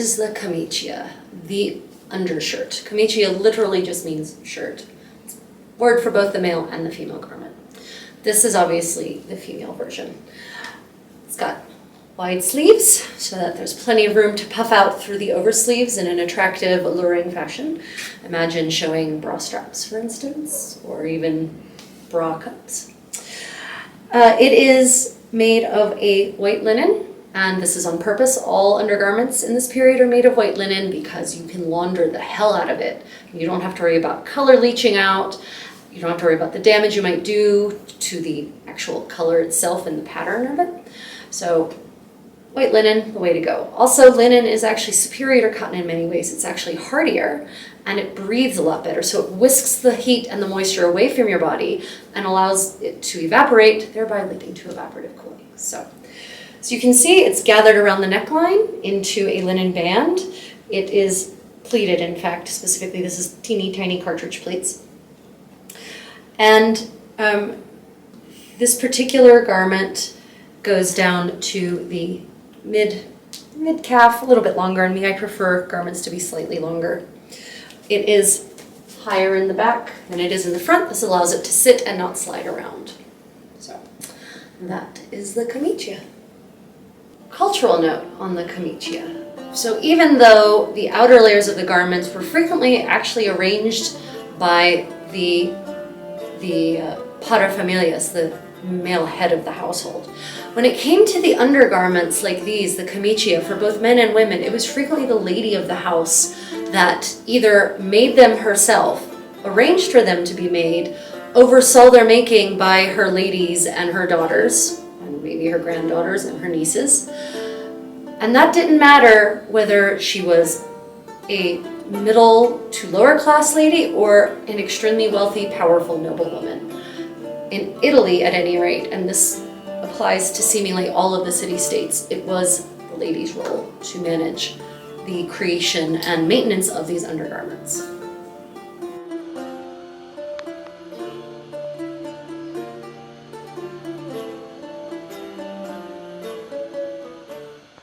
is the camicia, the undershirt. Camicia literally just means shirt. It's a word for both the male and the female garment. This is obviously the female version. It's got wide sleeves so that there's plenty of room to puff out through the oversleeves in an attractive, alluring fashion. Imagine showing bra straps, for instance, or even bra cups. It is made of a white linen, and this is on purpose. All undergarments in this period are made of white linen because you can launder the hell out of it. You don't have to worry about color leaching out. You don't have to worry about the damage you might do to the actual color itself and the pattern of it. So white linen, the way to go. Also, linen is actually superior to cotton in many ways. It's actually hardier and it breathes a lot better. So it whisks the heat and the moisture away from your body and allows it to evaporate, thereby leading to evaporative cooling. So you can see it's gathered around the neckline into a linen band. It is pleated, in fact, specifically. This is teeny tiny cartridge pleats. And this particular garment goes down to the mid-calf, a little bit longer. And me, I prefer garments to be slightly longer. It is higher in the back than it is in the front. This allows it to sit and not slide around. So that is the camicia. Cultural note on the camicia. So even though the outer layers of the garments were frequently actually arranged by the paterfamilias, the male head of the household, when it came to the undergarments like these, the camicia, for both men and women, it was frequently the lady of the house that either made them herself, arranged for them to be made, oversaw their making by her ladies and her daughters, and maybe her granddaughters and her nieces. And that didn't matter whether she was a middle to lower class lady or an extremely wealthy, powerful noblewoman. In Italy, at any rate, and this applies to seemingly all of the city-states, it was the lady's role to manage the creation and maintenance of these undergarments.